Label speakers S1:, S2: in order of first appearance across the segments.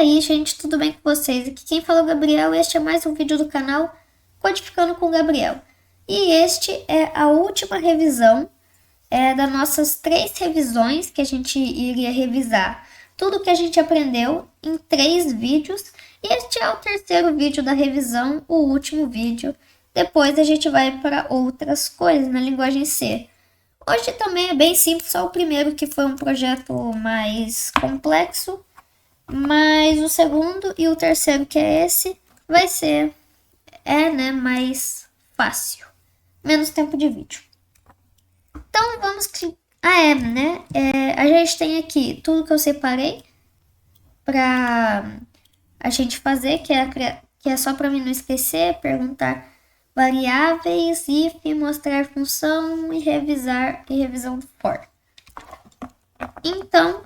S1: aí, gente, tudo bem com vocês? Aqui quem fala é o Gabriel e este é mais um vídeo do canal Codificando com o Gabriel. E este é a última revisão das nossas 3 revisões que a gente iria revisar. Tudo que a gente aprendeu em 3 vídeos. E este é o terceiro vídeo da revisão, o último vídeo. Depois a gente vai para outras coisas na linguagem C. Hoje também é bem simples, só o primeiro que foi um projeto mais complexo. Mas o segundo e o terceiro, que é esse, vai ser mais fácil. Menos tempo de vídeo. Então vamos... a gente tem aqui tudo que eu separei pra a gente fazer, que é só pra mim não esquecer, perguntar variáveis, if, mostrar função e revisar e revisão do for. Então,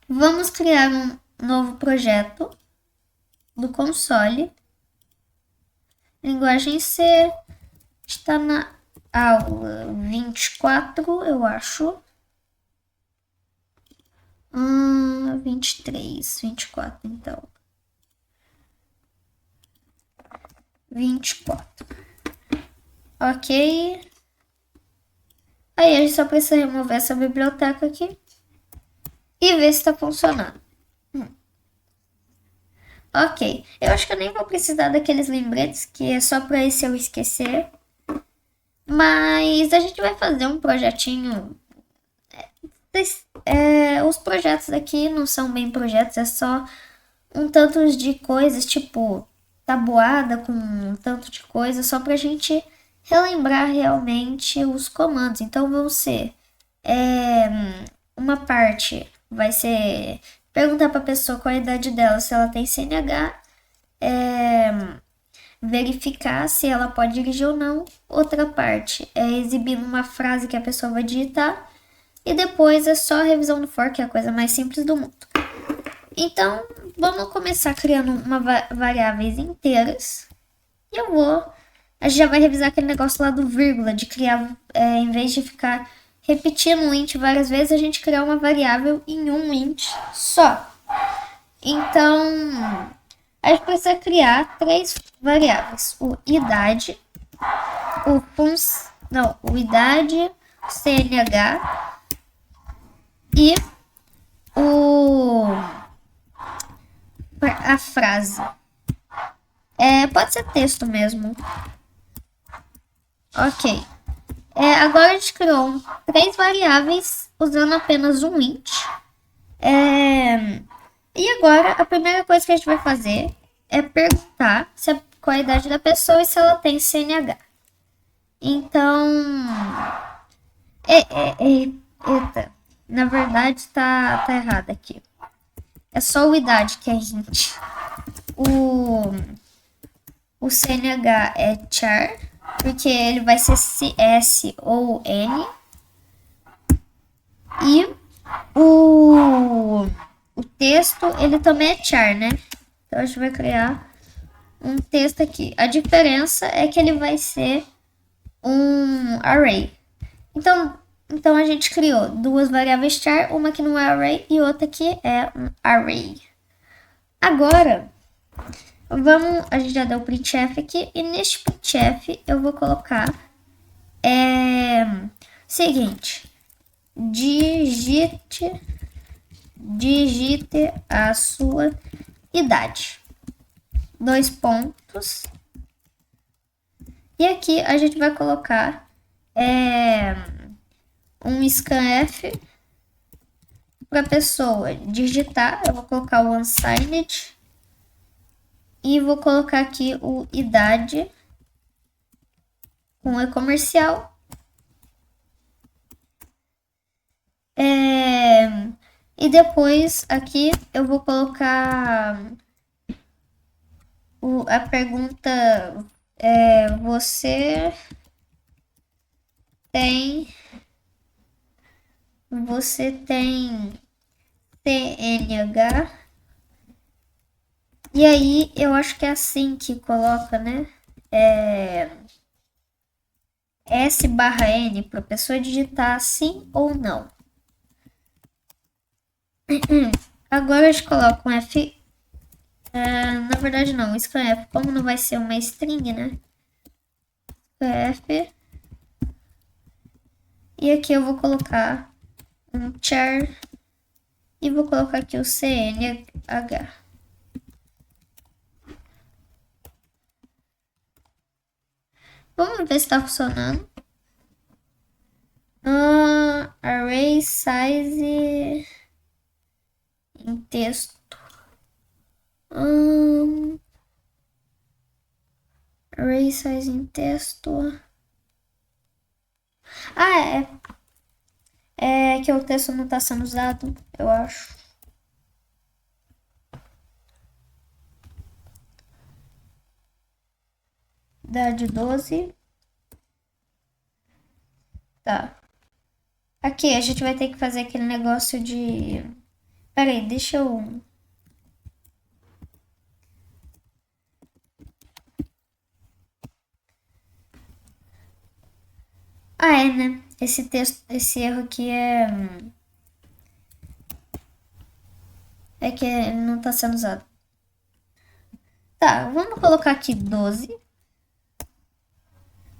S1: vamos criar um novo projeto do console. Linguagem C. Está na aula 24, eu acho. 23, 24, então. 24. Ok. Aí a gente só precisa remover essa biblioteca aqui e ver se está funcionando. Ok, eu acho que eu nem vou precisar daqueles lembretes, que é só para se eu esquecer. Mas a gente vai fazer um projetinho. Os projetos daqui não são bem projetos, é só um tanto de coisas, tipo tabuada com um tanto de coisa, só pra gente relembrar realmente os comandos. Então vão ser uma parte vai ser perguntar para a pessoa qual a idade dela, se ela tem CNH, verificar se ela pode dirigir ou não. Outra parte é exibir uma frase que a pessoa vai digitar. E depois é só a revisão do for, que é a coisa mais simples do mundo. Então, vamos começar criando variáveis inteiras. E a gente já vai revisar aquele negócio lá do vírgula, de criar, em vez de ficar repetindo um int várias vezes, a gente criar uma variável em um int só. Então, a gente precisa criar 3 variáveis. O idade, o idade, CNH e a frase. Pode ser texto mesmo. Ok. Agora a gente criou 3 variáveis usando apenas um int. E agora a primeira coisa que a gente vai fazer é perguntar qual a idade da pessoa e se ela tem CNH. Então, eita, na verdade tá errado aqui. É só o idade que é int. O CNH é char, porque ele vai ser S ou N. E o texto, ele também é char, né? Então a gente vai criar um texto aqui. A diferença é que ele vai ser um array. Então a gente criou 2 variáveis char, uma que não é array e outra que é um array. Agora, a gente já deu o printf aqui, e neste printf eu vou colocar seguinte: digite a sua idade. 2 pontos. E aqui a gente vai colocar um scanf para a pessoa digitar. Eu vou colocar o unsigned e vou colocar aqui o idade com e-comercial. E depois aqui eu vou colocar a pergunta: você tem CNH? E aí eu acho que é assim que coloca, né? S/N para a pessoa digitar sim ou não. Agora a gente coloca um F. Na verdade não, scanf. Como não vai ser uma string, né? Scanf. E aqui eu vou colocar um char. E vou colocar aqui o cnh. Vamos ver se está funcionando. Array size em texto. Array size em texto. É que o texto não está sendo usado, eu acho. Idade 12. Tá. Aqui a gente vai ter que fazer aquele negócio de... Pera aí, deixa eu... né? Esse texto, esse erro aqui é... É que não tá sendo usado. Tá, vamos colocar aqui 12.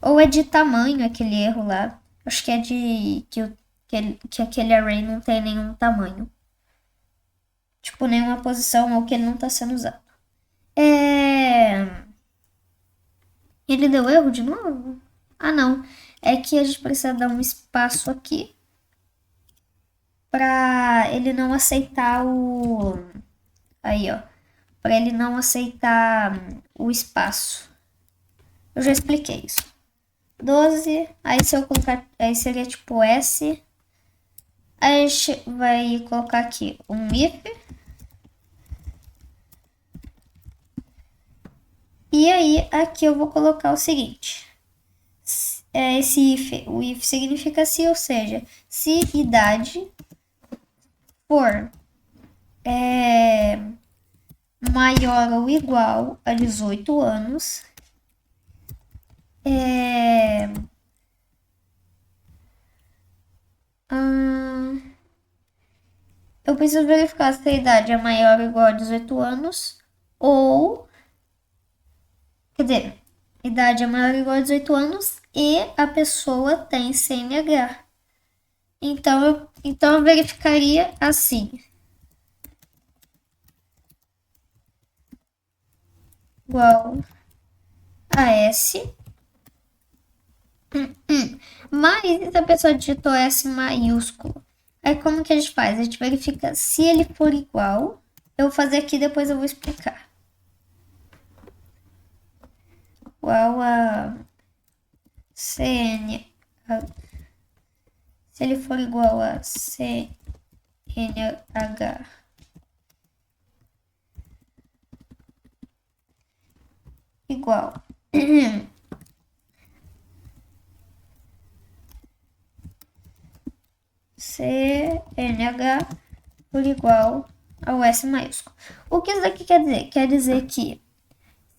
S1: Ou é de tamanho aquele erro lá. Acho que é de... Que aquele array não tem nenhum tamanho. Tipo, nenhuma posição ou que ele não tá sendo usado. Ele deu erro de novo? Não. É que a gente precisa dar um espaço aqui pra ele não aceitar o... Aí, ó. Pra ele não aceitar o espaço. Eu já expliquei isso. 12. Aí se eu colocar... Aí seria tipo S. Aí a gente vai colocar aqui um if. E aí aqui eu vou colocar o seguinte. Esse if, o if significa se, ou seja, se idade for maior ou igual a 18 anos, eu preciso verificar se a idade é maior ou igual a 18 anos ou, quer dizer, idade é maior ou igual a 18 anos e a pessoa tem CNH. Então eu verificaria assim. Igual a S. Mas se a pessoa digitou S maiúsculo, aí como que a gente faz? A gente verifica se ele for igual. Eu vou fazer aqui, depois eu vou explicar. Igual a CN. Se ele for igual a CNH igual CNH por igual ao S maiúsculo. O que isso daqui quer dizer? Quer dizer que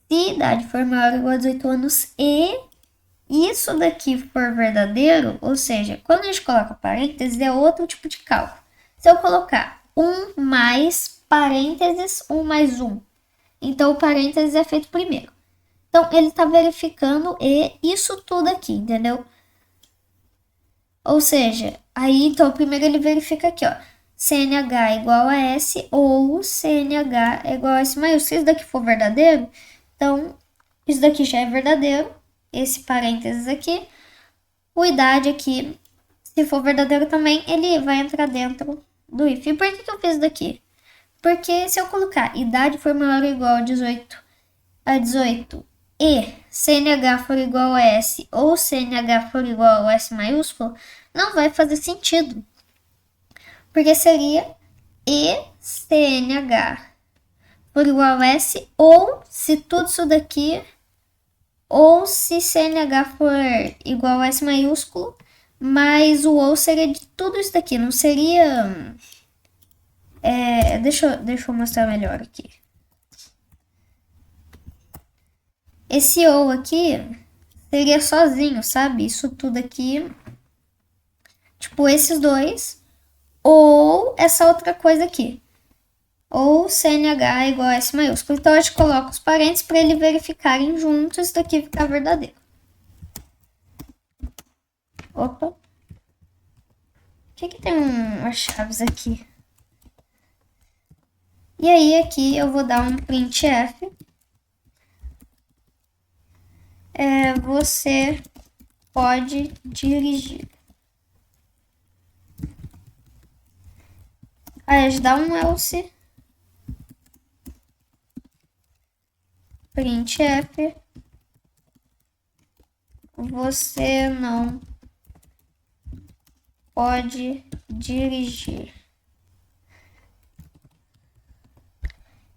S1: se a idade for maior ou igual a 18 anos e isso daqui for verdadeiro, ou seja, quando a gente coloca parênteses é outro tipo de cálculo. Se eu colocar 1 mais parênteses, 1 mais 1, então o parênteses é feito primeiro. Então ele está verificando isso tudo aqui, entendeu? Ou seja, aí então primeiro ele verifica aqui, ó, CNH igual a S ou CNH é igual a S maiúsculo. Se isso daqui for verdadeiro, então isso daqui já é verdadeiro, esse parênteses aqui, o idade aqui, se for verdadeiro também, ele vai entrar dentro do if. E por que eu fiz isso daqui? Porque se eu colocar idade for maior ou igual a 18 e CNH for igual a S ou CNH for igual a S maiúsculo, não vai fazer sentido. Porque seria e CNH for igual a S ou se tudo isso daqui, ou se CNH for igual a S maiúsculo, mas o ou seria de tudo isso daqui, não seria... deixa eu mostrar melhor aqui. Esse ou aqui seria sozinho, sabe? Isso tudo aqui, tipo esses dois, ou essa outra coisa aqui. Ou CNH igual a S maiúsculo. Então a gente coloca os parênteses para eles verificarem juntos, isso daqui ficar verdadeiro. Opa. Por que tem umas chaves aqui? E aí aqui eu vou dar um printf. Você pode dirigir. Aí a gente dá um else. Printf. Você não pode dirigir.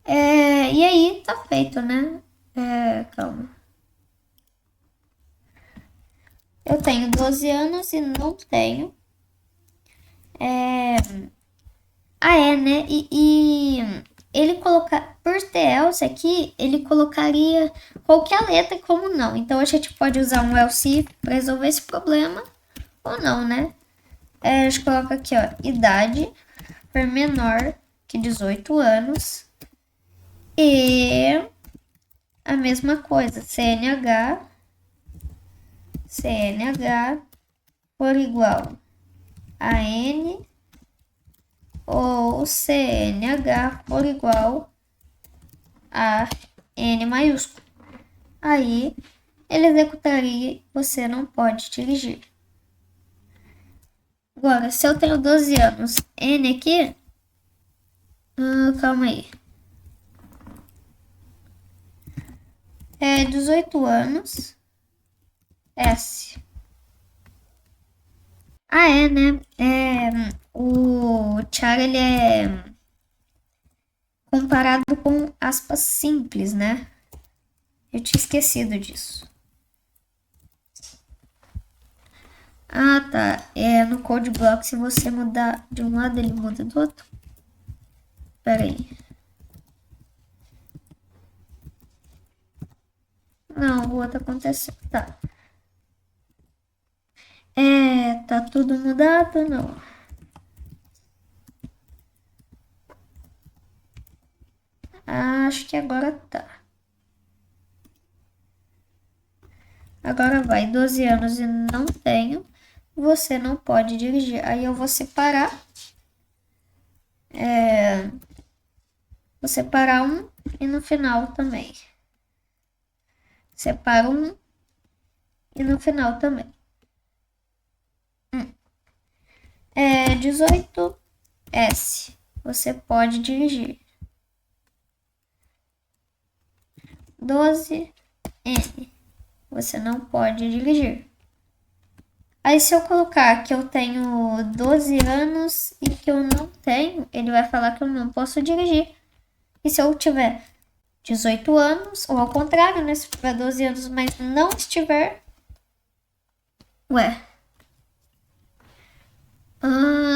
S1: E aí tá feito, né? Calma. Eu tenho 12 anos e não tenho. Né? E ele colocar, por ter else aqui, ele colocaria qualquer letra como não. Então a gente pode usar um else para resolver esse problema ou não, né? A gente coloca aqui, ó, idade for menor que 18 anos e a mesma coisa, CNH for igual a N ou CNH for igual a N maiúsculo. Aí ele executaria você não pode dirigir. Agora, se eu tenho 12 anos, N aqui, calma aí. 18 anos, S. Né? O char, ele é comparado com aspas simples, né? Eu tinha esquecido disso. Tá. No code block, se você mudar de um lado, ele muda do outro. Pera aí. Não, o outro aconteceu. Tá. Tá tudo mudado? Não. Acho que agora tá. Agora vai, 12 anos e não tenho. Você não pode dirigir. Aí eu vou separar. Vou separar um e no final também. Separo um e no final também. 18S. Você pode dirigir. 12N. Você não pode dirigir. Aí se eu colocar que eu tenho 12 anos e que eu não tenho, ele vai falar que eu não posso dirigir. E se eu tiver 18 anos, ou ao contrário, né? Se tiver 12 anos, mas não estiver...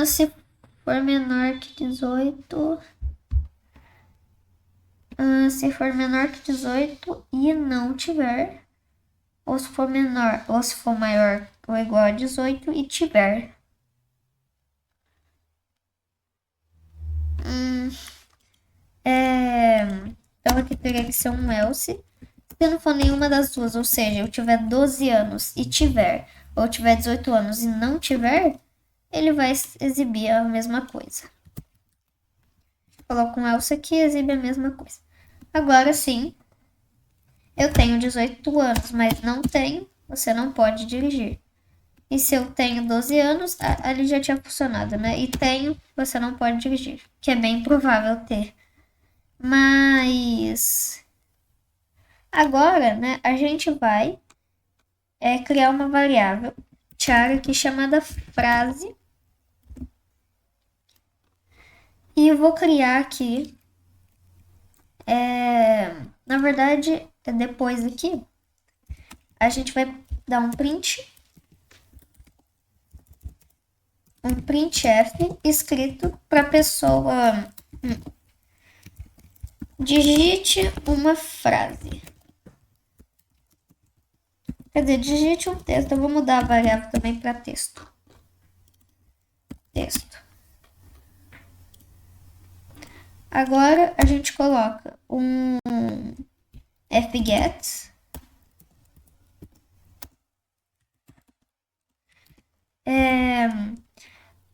S1: se for menor que 18... se for menor que 18 e não tiver... Ou se for menor, ou se for maior ou igual a 18 e tiver. Então aqui teria que ser um else. Se não for nenhuma das duas, ou seja, eu tiver 12 anos e tiver, ou tiver 18 anos e não tiver, ele vai exibir a mesma coisa. Coloco um else aqui e exibe a mesma coisa. Agora sim, eu tenho 18 anos, mas não tenho, você não pode dirigir. E se eu tenho 12 anos, ali já tinha funcionado, né? E tenho, você não pode dirigir, que é bem provável ter. Mas agora, né, a gente vai criar uma variável char aqui chamada frase. E eu vou criar aqui, na verdade, depois aqui, a gente vai dar um printf escrito para a pessoa digite uma frase. Quer dizer, digite um texto. Eu vou mudar a variável também para texto. Agora a gente coloca um fget.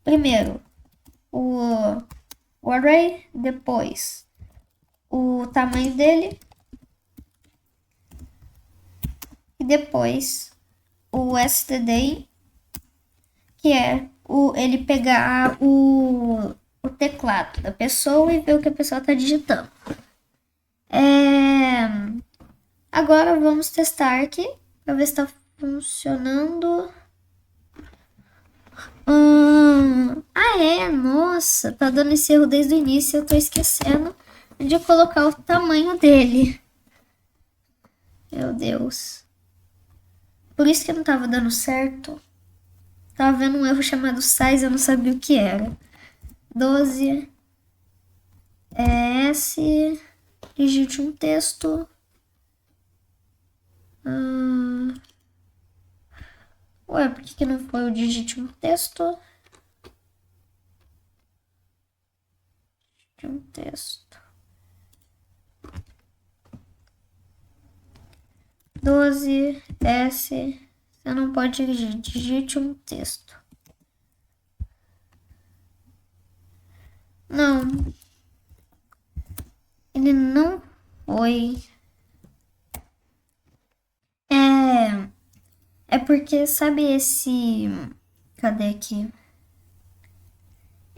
S1: Primeiro o array, depois o tamanho dele e depois o std, que é ele pegar o teclado da pessoa e ver o que a pessoa está digitando. Agora vamos testar aqui para ver se está funcionando. Nossa, tá dando esse erro desde o início. Eu tô esquecendo de colocar o tamanho dele. Meu Deus. Por isso que não tava dando certo. Tava vendo um erro chamado size, eu não sabia o que era. 12 S, digite um texto. Ué, por que não foi o digite um texto? Digite um texto. 12 S, você não pode dirigir, digite um texto. Não. Ele não foi. É porque, sabe esse... Cadê aqui?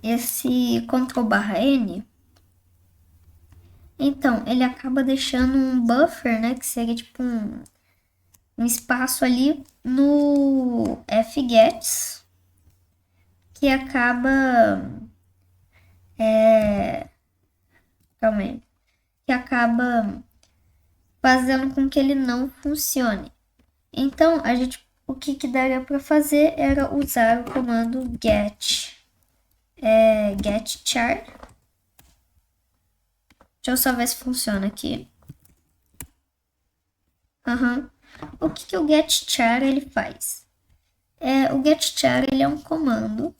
S1: Esse Ctrl/N. Então, ele acaba deixando um buffer, né? Que seria tipo um espaço ali no fgets. Que acaba... Calma aí. Que acaba fazendo com que ele não funcione. Então, o que daria para fazer era usar o comando getChar. Deixa eu só ver se funciona aqui. O que o getChar ele faz? O getChar ele é um comando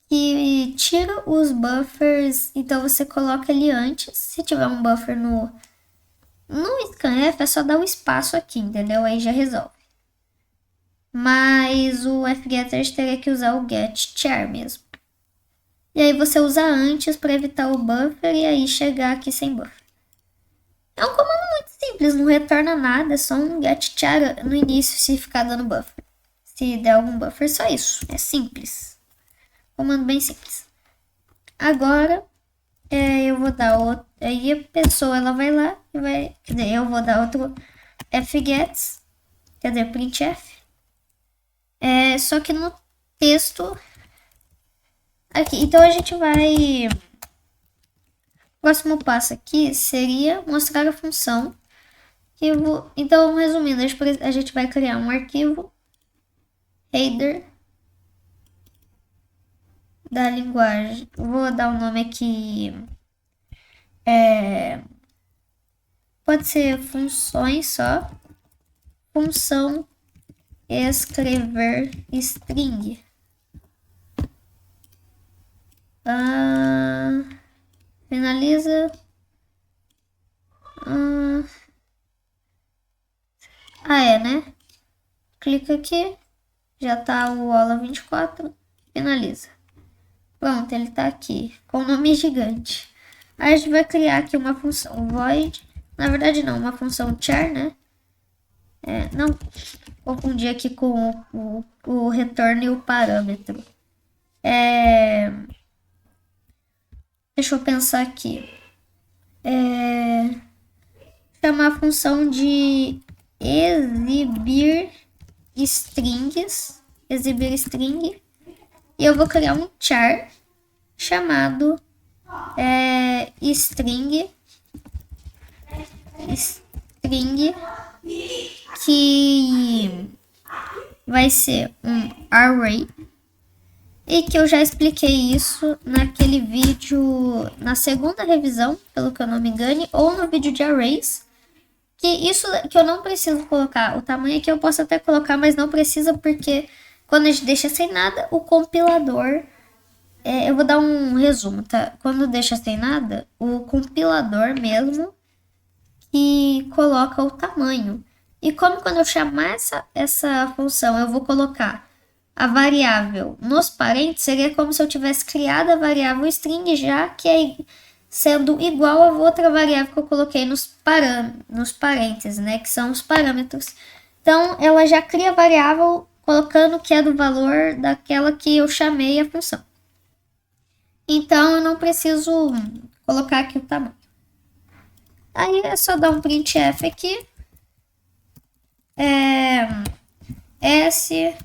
S1: que tira os buffers, então você coloca ele antes. Se tiver um buffer no scanf, é só dar um espaço aqui, entendeu? Aí já resolve. Mas o fget teria que usar o getChar mesmo. E aí você usa antes para evitar o buffer e aí chegar aqui sem buffer. É um comando muito simples, não retorna nada, é só um getChar no início se ficar dando buffer. Se der algum buffer, só isso. É simples. Comando bem simples. Agora, eu vou dar outro. Aí a pessoa ela vai lá e vai. Quer dizer, eu vou dar outro fgets. Quer dizer, printf. Só que no texto. Aqui. Então a gente vai. O próximo passo aqui seria mostrar a função. Então, resumindo, a gente vai criar um arquivo header da linguagem. Vou dar um nome aqui. Pode ser funções só. Função escrever string. Finaliza. Né? Clica aqui. Já tá o aula 24. Finaliza. Pronto, ele tá aqui. Com o nome gigante. Aí a gente vai criar aqui uma função void. Na verdade não, uma função char, né? Não confundi aqui com o retorno e o parâmetro. Deixa eu pensar aqui. Chamar a função de exibir strings. Exibir string. E eu vou criar um char chamado string que vai ser um array. E que eu já expliquei isso naquele vídeo, na segunda revisão, pelo que eu não me engane, ou no vídeo de arrays. Que isso que eu não preciso colocar. O tamanho aqui eu posso até colocar, mas não precisa porque quando a gente deixa sem nada, o compilador Eu vou dar um resumo, tá? Quando deixa sem nada, o compilador mesmo que coloca o tamanho. E como quando eu chamar essa função, eu vou colocar a variável nos parênteses, seria como se eu tivesse criado a variável string já, que é sendo igual a outra variável que eu coloquei nos parênteses, né? Que são os parâmetros. Então, ela já cria a variável colocando que é do valor daquela que eu chamei a função. Então, eu não preciso colocar aqui o tamanho. Aí é só dar um printf aqui. S.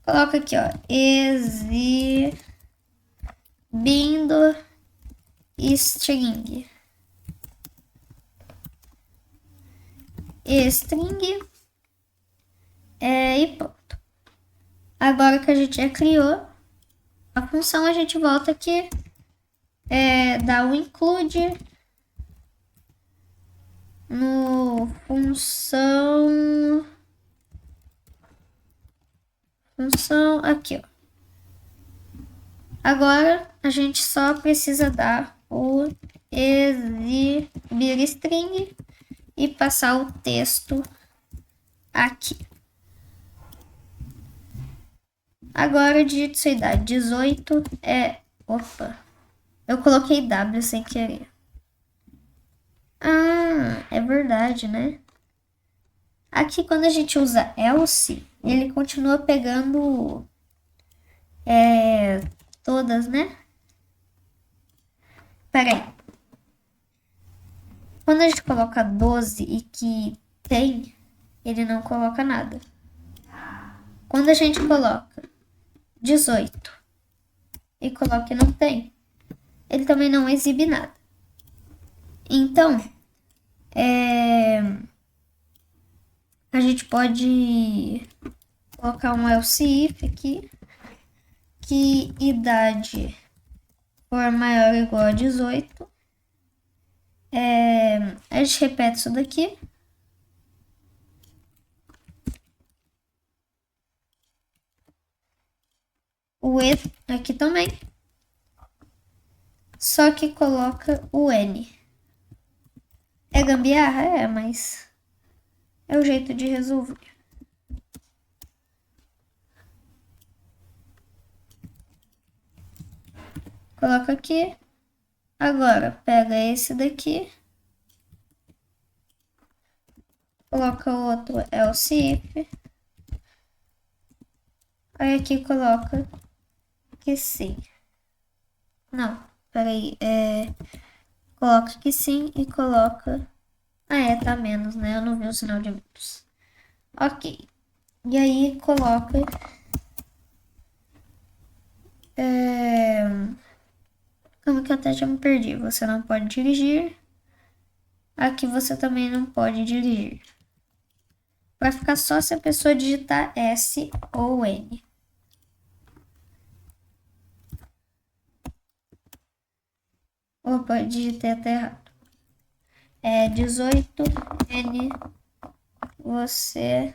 S1: Coloca aqui, ó. Exibindo string. String. E pronto. Agora que a gente já criou a função, a gente volta aqui. Dá o include no função aqui, ó. Agora a gente só precisa dar o exibir string e passar o texto aqui. Agora digite sua idade. 18 Opa, eu coloquei W sem querer. Ah, é verdade, né? Aqui quando a gente usa else, ele continua pegando todas, né? Pera aí. Quando a gente coloca 12 e que tem, ele não coloca nada. Quando a gente coloca 18 e coloca que não tem, ele também não exibe nada. Então, a gente pode colocar um else if aqui, que idade for maior ou igual a 18. A gente repete isso daqui. O E aqui também. Só que coloca o N. É gambiarra? É, mas é o jeito de resolver. Coloca aqui. Agora, pega esse daqui. Coloca o outro else if. Aí aqui coloca que sim. Não, peraí. Coloca que sim e coloca... tá menos, né? Eu não vi o sinal de menos. Ok. E aí coloca... Como que eu até já me perdi? Você não pode dirigir. Aqui você também não pode dirigir. Vai ficar só se a pessoa digitar S ou N. Opa, digitei até errado. 18 N. Você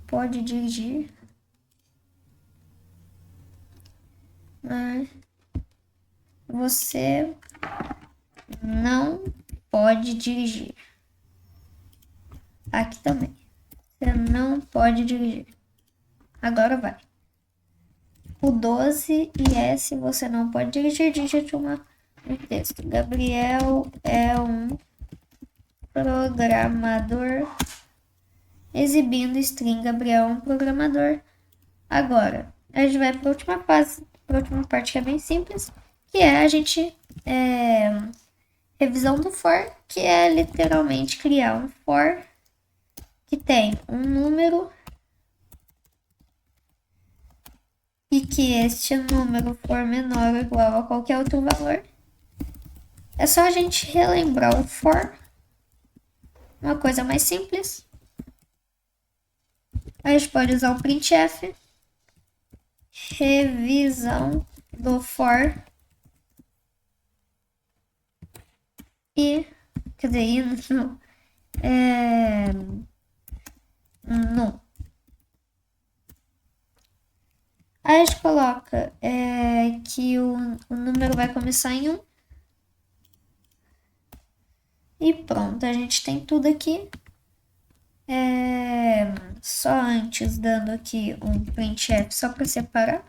S1: pode dirigir. Mas você não pode dirigir. Aqui também. Você não pode dirigir. Agora vai. O 12 e S você não pode dirigir. Digite um texto. Gabriel é um programador. Exibindo string. Gabriel é um programador. Agora, a gente vai para a última fase, para a última parte que é bem simples, que é a gente revisão do for, que é literalmente criar um for que tem um número e que este número for menor ou igual a qualquer outro valor. É só a gente relembrar o for, uma coisa mais simples. A gente pode usar o printf, revisão do for e, quer dizer, não, não. Aí a gente coloca que o número vai começar em 1. E pronto, a gente tem tudo aqui. Só antes dando aqui um printf só para separar.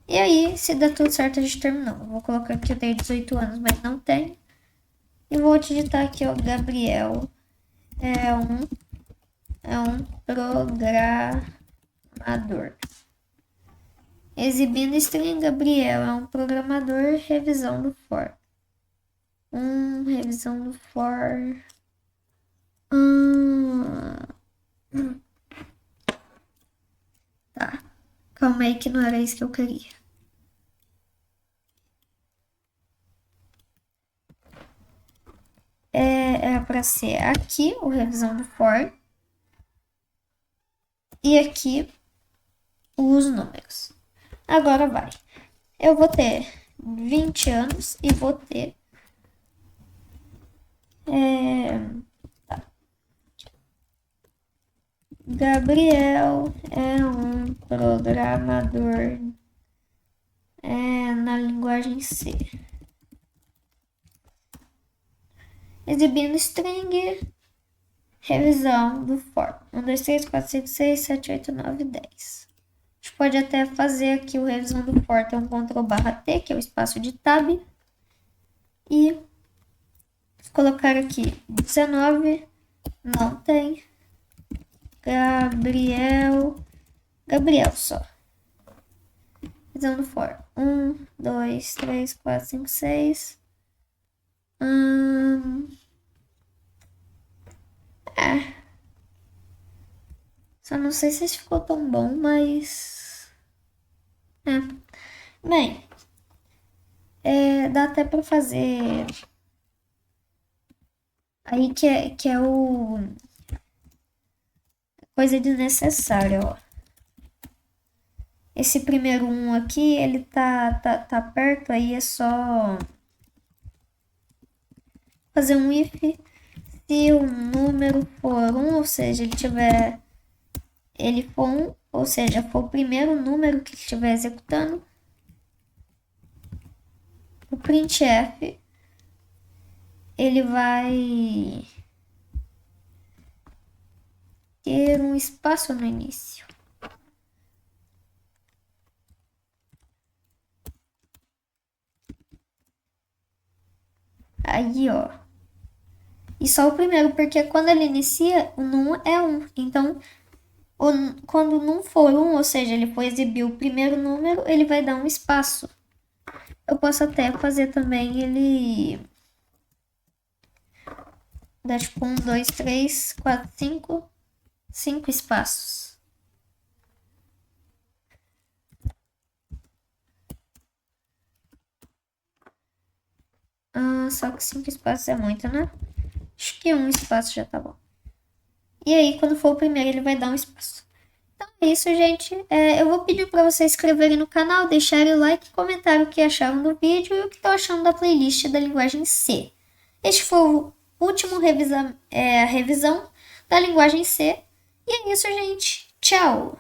S1: E aí, se der tudo certo, a gente terminou. Vou colocar aqui, eu tenho 18 anos, mas não tenho. E vou digitar aqui, ó, Gabriel é um programador. Exibindo string, Gabriel é um programador, revisão do for. Revisão do for. Tá. Calma aí que não era isso que eu queria. Era para ser aqui o revisão do for. E aqui os números. Agora vai. Eu vou ter 20 anos e vou ter Gabriel é um programador na linguagem C. Exibindo string, revisão do for. 1, 2, 3, 4, 5, 6, 7, 8, 9, 10. A gente pode até fazer aqui o revisão do for, tem um Ctrl/T, que é o espaço de tab. E colocar aqui 19, não tem. Gabriel só. Revisão do for. 1, 2, 3, 4, 5, 6. Só não sei se esse ficou tão bom, mas... Bem, dá até pra fazer... Aí que é o... Coisa desnecessária, ó. Esse primeiro 1 aqui, ele tá perto, aí é só... Fazer um if. Se o número for 1, ou seja, ele for 1, ou seja, for o primeiro número que ele estiver executando, o printf ele vai ter um espaço no início. Aí, ó. E só o primeiro, porque quando ele inicia, o num é 1. Então, quando não for 1, ou seja, ele for exibir o primeiro número, ele vai dar um espaço. Eu posso até fazer também ele... Dá tipo 1, 2, 3, 4, 5. 5 espaços. Só que 5 espaços é muito, né? Acho que 1 espaço já tá bom. E aí, quando for o primeiro, ele vai dar um espaço. Então é isso, gente. Eu vou pedir para vocês se inscreverem no canal, deixarem o like, comentar o que acharam do vídeo e o que estão achando da playlist da linguagem C. Este foi o último a revisão da linguagem C. E é isso, gente. Tchau!